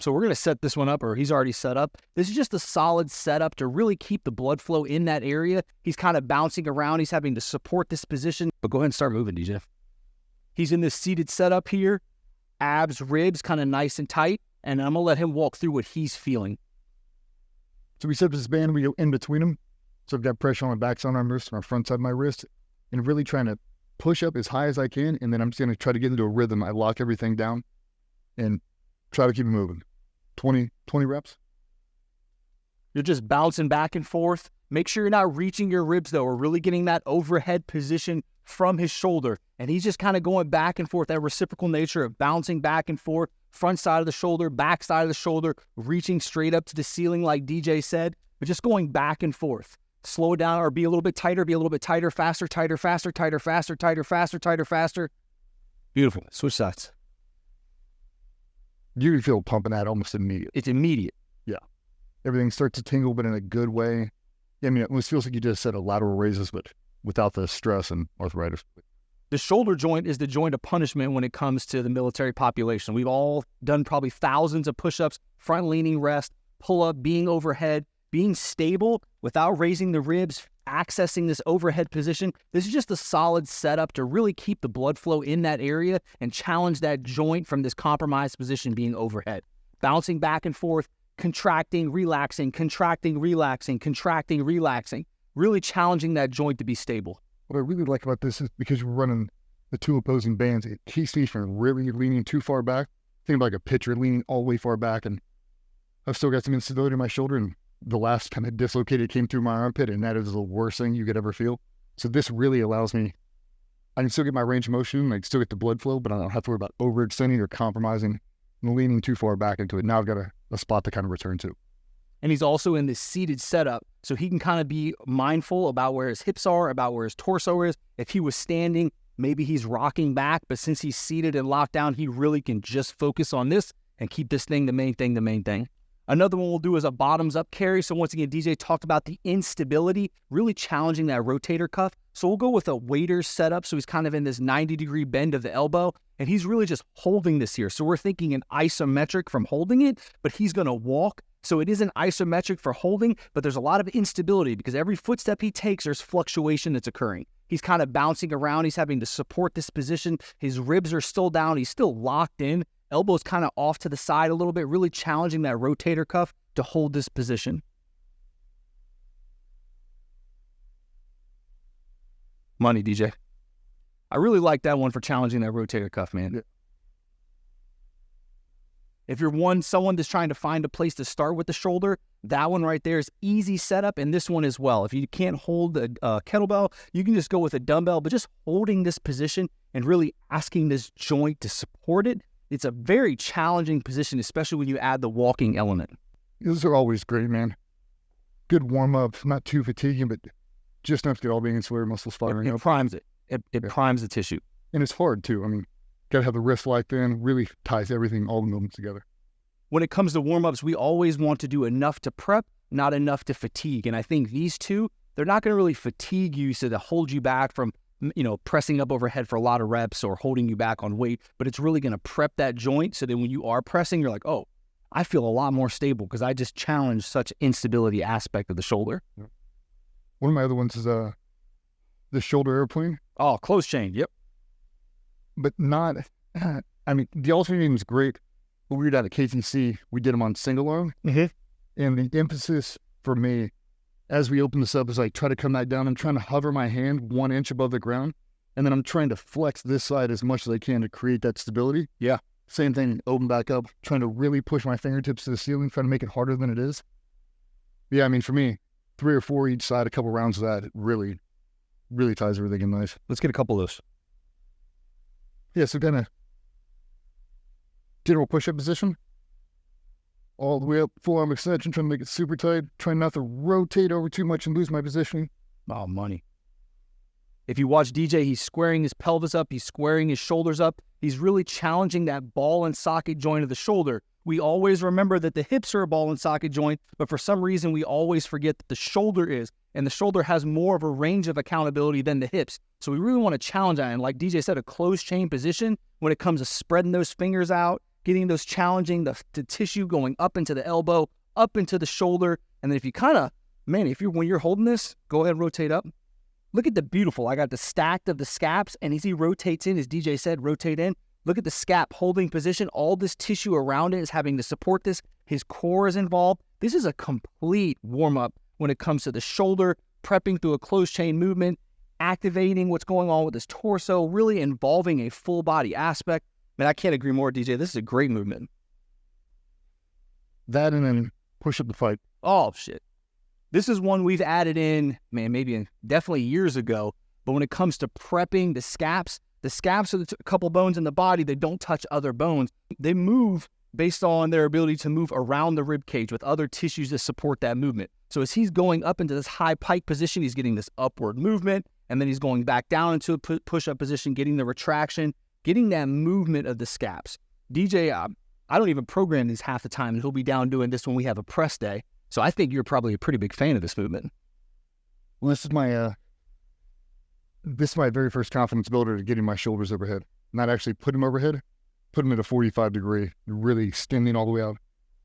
So we're going to set this one up, or he's already set up. This is just a solid setup to really keep the blood flow in that area. He's kind of bouncing around. He's having to support this position. But go ahead and start moving, DJ. He's in this seated setup here. Abs, ribs, kind of nice and tight. And I'm going to let him walk through what he's feeling. So we set up this band, we go in between them. So I've got pressure on my backside of my wrist, my front side of my wrist, and really trying to push up as high as I can. And then I'm just going to try to get into a rhythm. I lock everything down and try to keep it moving. 20 reps. You're just bouncing back and forth. Make sure you're not reaching your ribs, though. We're really getting that overhead position from his shoulder. And he's just kind of going back and forth, that reciprocal nature of bouncing back and forth, front side of the shoulder, back side of the shoulder, reaching straight up to the ceiling like DJ said, but just going back and forth. Slow it down or be a little bit tighter, faster, tighter, faster, tighter, faster, tighter, faster, tighter, faster. Beautiful. Switch sides. You can feel pumping that almost immediate. It's immediate. Yeah. Everything starts to tingle, but in a good way. Yeah, I mean, it almost feels like you just said a lateral raises, but without the stress and arthritis. The shoulder joint is the joint of punishment when it comes to the military population. We've all done probably thousands of push-ups, front-leaning rest, pull-up, being overhead, being stable without raising the ribs, accessing this overhead position. This is just a solid setup to really keep the blood flow in that area and challenge that joint from this compromised position being overhead. Bouncing back and forth, contracting, relaxing, contracting, relaxing, contracting, relaxing. Really challenging that joint to be stable. What I really like about this is because we're running the two opposing bands, it keeps me from really leaning too far back. Think about like a pitcher leaning all the way far back, and I've still got some instability in my shoulder, and the last kind of dislocated came through my armpit, and that is the worst thing you could ever feel. So this really allows me, I can still get my range of motion, I can still get the blood flow, but I don't have to worry about overextending or compromising and leaning too far back into it. Now I've got a spot to kind of return to. And he's also in this seated setup, so he can kind of be mindful about where his hips are, about where his torso is. If he was standing, maybe he's rocking back, but since he's seated and locked down, he really can just focus on this and keep this thing the main thing. Another one we'll do is a bottoms-up carry. So once again, DJ talked about the instability, really challenging that rotator cuff. So we'll go with a waiter's setup. So he's kind of in this 90-degree bend of the elbow, and he's really just holding this here. So we're thinking an isometric from holding it, but he's going to walk. So it isn't isometric for holding, but there's a lot of instability because every footstep he takes, there's fluctuation that's occurring. He's kind of bouncing around. He's having to support this position. His ribs are still down. He's still locked in. Elbows kind of off to the side a little bit, really challenging that rotator cuff to hold this position. Money, DJ. I really like that one for challenging that rotator cuff, man. Yeah. If you're someone that's trying to find a place to start with the shoulder, that one right there is easy setup, and this one as well. If you can't hold a kettlebell, you can just go with a dumbbell, but just holding this position and really asking this joint to support it, it's a very challenging position, especially when you add the walking element. Those are always great, man. Good warm-up, not too fatiguing, but just enough to get all the ancillary muscles firing up. It primes it. It primes the tissue. And it's hard, too. I mean, got to have the wrist locked in, really ties everything, all the movements together. When it comes to warm-ups, we always want to do enough to prep, not enough to fatigue. And I think these two, they're not going to really fatigue you so to hold you back from, pressing up overhead for a lot of reps or holding you back on weight, but it's really going to prep that joint so that when you are pressing, you're like, oh, I feel a lot more stable because I just challenged such instability aspect of the shoulder. One of my other ones is the shoulder airplane. Oh, close chain, yep. But not, the alternating is great. But we were down at KTC, we did them on single arm. Mm-hmm. And the emphasis for me, as we open this up, is I try to come back down. I'm trying to hover my hand 1 inch above the ground. And then I'm trying to flex this side as much as I can to create that stability. Yeah. Same thing, open back up, trying to really push my fingertips to the ceiling, trying to make it harder than it is. Yeah, for me, 3 or 4 each side, a couple rounds of that, it really, really ties everything in nice. Let's get a couple of those. Yeah, so kind of general push-up position. All the way up, full arm extension, trying to make it super tight, trying not to rotate over too much and lose my positioning. Oh, money. If you watch DJ, he's squaring his pelvis up, he's squaring his shoulders up. He's really challenging that ball and socket joint of the shoulder. We always remember that the hips are a ball and socket joint, but for some reason we always forget that the shoulder is, and the shoulder has more of a range of accountability than the hips. So we really want to challenge that. And like DJ said, a closed chain position when it comes to spreading those fingers out, getting those challenging, the tissue going up into the elbow, up into the shoulder. And then if you kind of, man, when you're holding this, go ahead and rotate up. Look at the beautiful, I got the stacked of the scaps, and as he rotates in, as DJ said, rotate in. Look at the scap holding position. All this tissue around it is having to support this. His core is involved. This is a complete warm-up when it comes to the shoulder, prepping through a closed chain movement, activating what's going on with his torso, really involving a full body aspect. Man, I can't agree more, DJ. This is a great movement. That and then push up the fight. Oh, shit. This is one we've added in, man, definitely years ago. But when it comes to prepping the scaps are a couple bones in the body that don't touch other bones. They move based on their ability to move around the rib cage with other tissues that support that movement. So as he's going up into this high pike position, he's getting this upward movement, and then he's going back down into a push-up position, getting the retraction, getting that movement of the scaps. DJ, I don't even program these half the time, and he'll be down doing this when we have a press day. So I think you're probably a pretty big fan of this movement. Well, this is my very first confidence builder to getting my shoulders overhead. Not actually put them overhead, put them at a 45 degree, really extending all the way out,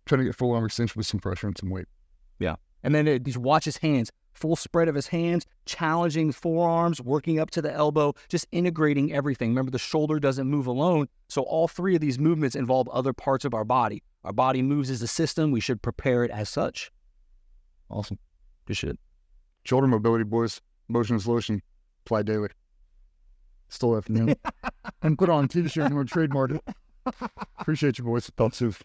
trying to get full arm extension with some pressure and some weight. Yeah. And then just watch his hands, full spread of his hands, challenging forearms, working up to the elbow, just integrating everything. Remember, the shoulder doesn't move alone. So all three of these movements involve other parts of our body. Our body moves as a system. We should prepare it as such. Awesome. Good shit. Shoulder mobility, boys. Motion is lotion. Apply daily. Still have to and put on a t-shirt and we're trademark it. Appreciate you, boys. Thoughts of